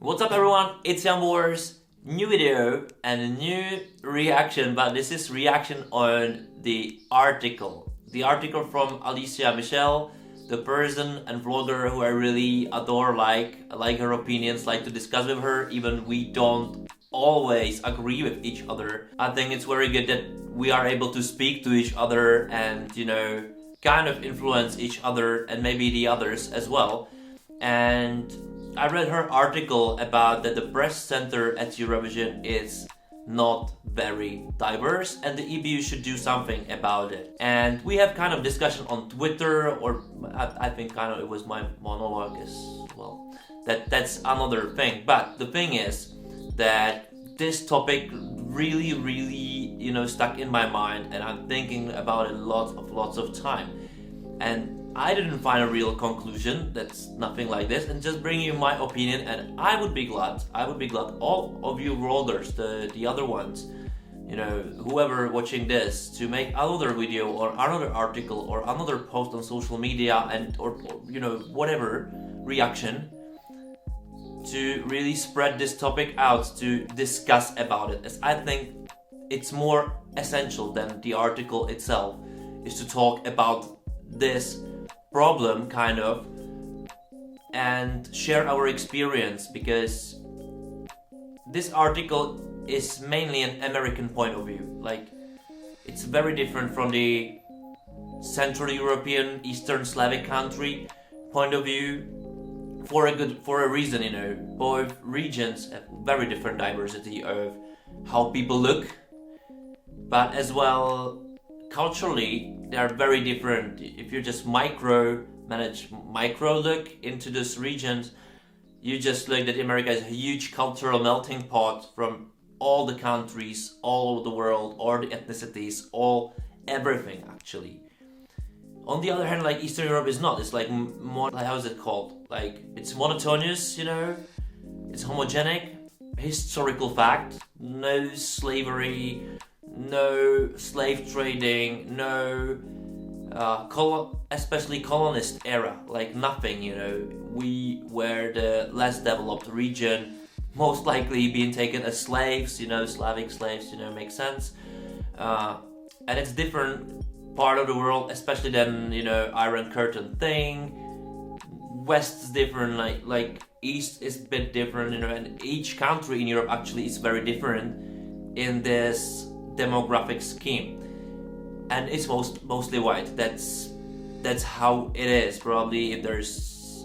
What's up everyone, it's Boars. New video and a new reaction, but this is reaction on the article. The article from Alesia Michelle, the person and vlogger who I really adore, like her opinions, like to discuss with her, even we don't always agree with each other. I think it's very good that we are able to speak to each other and, kind of influence each other and maybe the others as well. And I read her article about that the press center at Eurovision is not very diverse and the EBU should do something about it. And we have kind of discussion on Twitter, or I think kind of it was my monologue as well. That's another thing. But the thing is that this topic really, stuck in my mind, and I'm thinking about it lots of time. And I didn't find a real conclusion that's nothing like this, and just bring you my opinion. And I would be glad all of you vloggers, the other ones, whoever watching this, to make another video or another article or another post on social media and or whatever reaction to really spread this topic out, to discuss about it, as I think it's more essential than the article itself, is to talk about this problem kind of and share our experience, because this article is mainly an American point of view. Like, it's very different from the Central European, Eastern Slavic country point of view, for a reason. Both regions have very different diversity of how people look, but as well culturally they are very different. If you just micro look into these regions, you just look that America is a huge cultural melting pot from all the countries, all over the world, all the ethnicities, everything actually. On the other hand, like Eastern Europe is not. It's like more, how is it called? Like, it's monotonous, it's homogenic. Historical fact, no slavery, no slave trading, no especially colonist era, like nothing. We were the less developed region, most likely being taken as slaves, Slavic slaves, makes sense. And it's different part of the world, especially than Iron Curtain thing. West is different, like East is a bit different, and each country in Europe actually is very different in this demographic scheme, and it's mostly white. That's how it is. Probably if there's,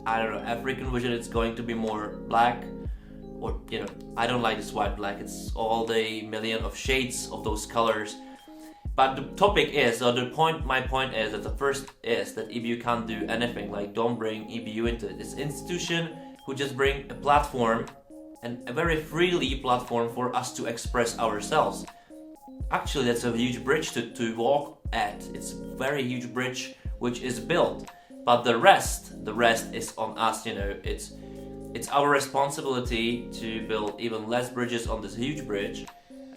I don't know, African version, it's going to be more black, or I don't like this white black. It's all the million of shades of those colors. But the topic is, or my point is that the first is that EBU can't do anything. Like, don't bring EBU into it. It's an institution who just bring a platform, and a very freely platform for us to express ourselves. Actually, that's a huge bridge to walk at. It's a very huge bridge which is built. But the rest is on us. It's our responsibility to build even less bridges on this huge bridge,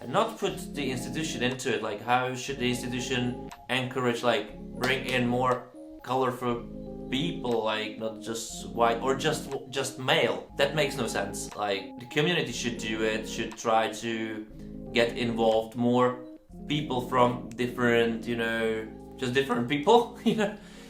and not put the institution into it. Like, how should the institution encourage, like, bring in more colorful people, like not just white or just male? That makes no sense. Like, the community should do it, should try to get involved more people from different, just different people.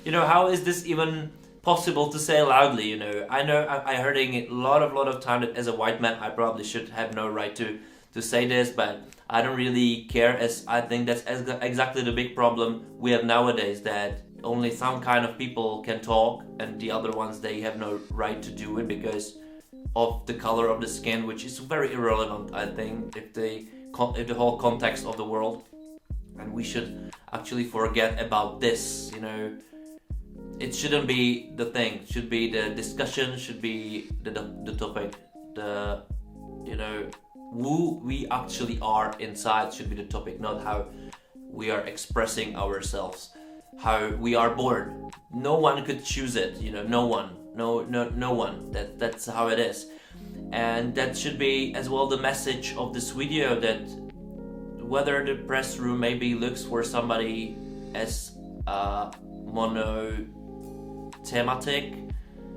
How is this even possible to say loudly? I know I heard it a lot of time that as a white man I probably should have no right to say this, but I don't really care, as I think that's exactly the big problem we have nowadays, that only some kind of people can talk and the other ones, they have no right to do it because of the color of the skin, which is very irrelevant, I think, if the whole context of the world. And we should actually forget about this. It shouldn't be the thing. It should be the discussion, should be the topic, who we actually are inside should be the topic, not how we are expressing ourselves, how we are born. No one could choose it, no one. That's how it is. And that should be as well the message of this video, that whether the press room maybe looks for somebody as monothematic,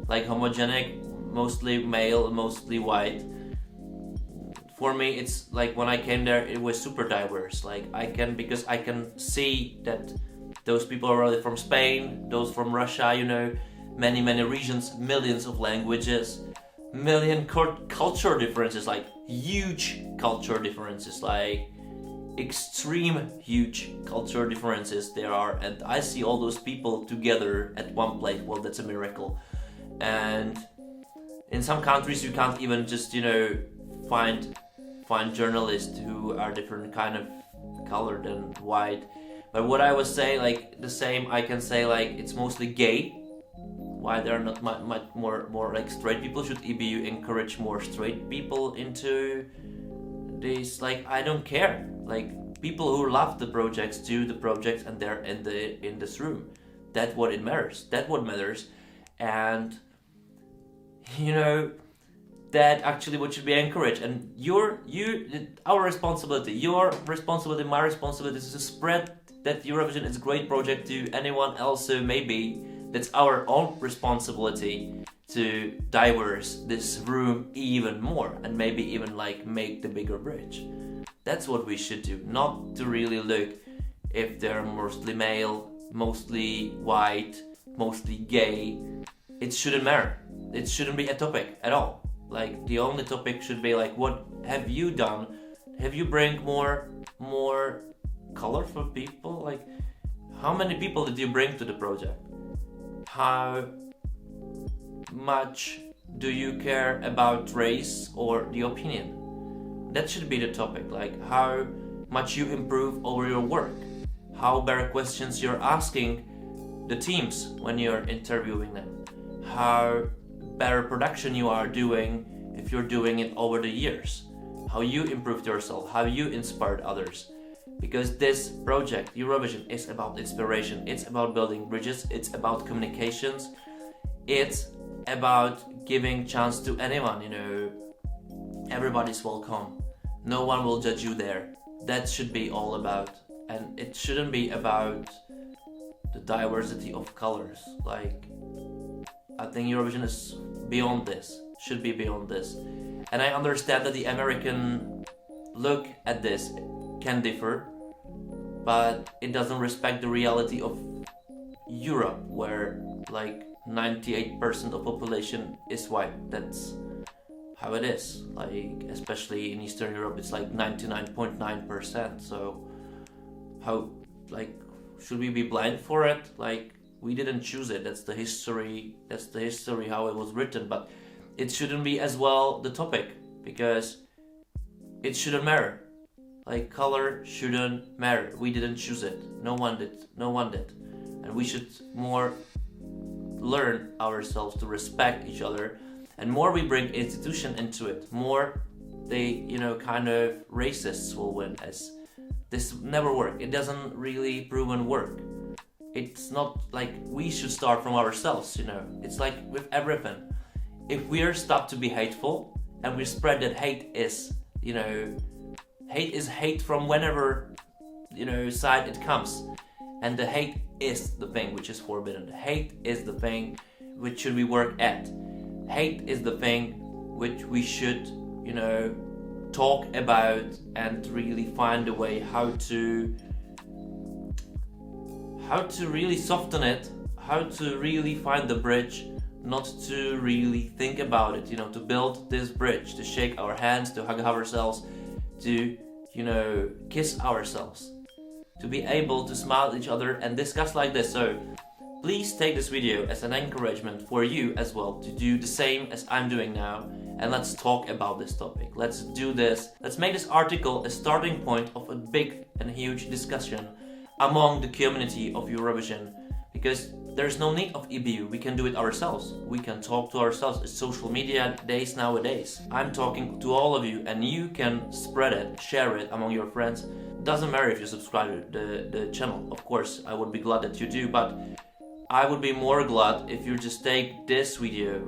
like homogenic, mostly male, mostly white. For me, it's like when I came there, it was super diverse. Like because I can see that those people are really from Spain, those from Russia, you know, many regions, millions of languages, million culture differences, like huge culture differences, like extreme huge culture differences there are, and I see all those people together at one place. Well, that's a miracle. And in some countries you can't even just, you know, find journalists who are different kind of color than white. But what I was saying, like the same I can say, like it's mostly gay. Why there are not much more like straight people? Should EBU encourage more straight people into this? Like I don't care. Like people who love the projects do the projects, and they're in this room. That's what it matters. That's what matters. And you know, that actually what should be encouraged. And our responsibility, your responsibility, my responsibility is to spread that Eurovision is a great project to anyone else. So maybe that's our own responsibility to diverse this room even more, and maybe even like make the bigger bridge. That's what we should do, not to really look if they're mostly male, mostly white, mostly gay. It shouldn't matter. It shouldn't be a topic at all. Like the only topic should be like, what have you done? Have you bring more colorful people? Like how many people did you bring to the project? How much do you care about race or the opinion? That should be the topic. Like how much you improve over your work, how better questions you're asking the teams when you're interviewing them, how better production you are doing if you're doing it over the years, how you improved yourself, how you inspired others. Because this project, Eurovision, is about inspiration, it's about building bridges, it's about communications, it's about giving chance to anyone, you know, everybody's welcome, no one will judge you there. That should be all about, and it shouldn't be about the diversity of colors. Like I think Eurovision is beyond this, should be beyond this. And I understand that the American look at this can differ, but it doesn't respect the reality of Europe, where like 98% of population is white. That's how it is. Like especially in Eastern Europe, it's like 99.9%. So how, like, should we be blind for it? Like we didn't choose it. That's the history. That's the history how it was written. But it shouldn't be as well the topic, because it shouldn't matter. Like color shouldn't matter. We didn't choose it. No one did. No one did. And we should more learn ourselves to respect each other. And more we bring institution into it, more they, you know, kind of racists will win. As this never work. It doesn't really proven work. It's not like we should start from ourselves, you know. It's like with everything. If we are stopped to be hateful and we spread that hate is, you know, hate is hate from whenever, you know, side it comes. And the hate is the thing which is forbidden. Hate is the thing which should we work at. Hate is the thing which we should, you know, talk about and really find a way how to really soften it, how to really find the bridge, not to really think about it, you know, to build this bridge, to shake our hands, to hug ourselves, to, you know, kiss ourselves, to be able to smile at each other and discuss like this. So please take this video as an encouragement for you as well to do the same as I'm doing now, and let's talk about this topic. Let's do this. Let's make this article a starting point of a big and huge discussion among the community of Eurovision, because there's no need of EBU. We can do it ourselves. We can talk to ourselves. It's social media days nowadays. I'm talking to all of you, and you can spread it, share it among your friends. Doesn't matter if you subscribe to the channel. Of course, I would be glad that you do, but I would be more glad if you just take this video,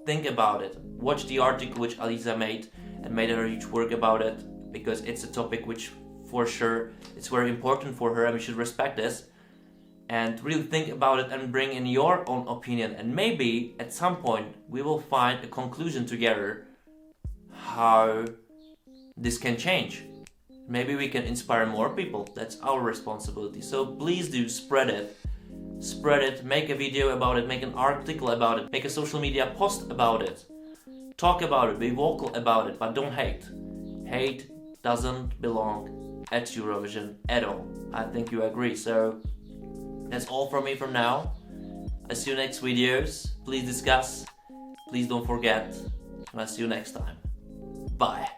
think about it, watch the article which Alesia made and made a huge work about it, because it's a topic which for sure it's very important for her and we should respect this. and really think about it and bring in your own opinion, and maybe at some point we will find a conclusion together how this can change. Maybe we can inspire more people. That's our responsibility. So please do spread it. Spread it, make a video about it, make an article about it, make a social media post about it. Talk about it, be vocal about it, but don't hate. Hate doesn't belong at Eurovision at all. I think you agree. So that's all from me for now. I'll see you next videos. Please discuss. Please don't forget. And I'll see you next time. Bye.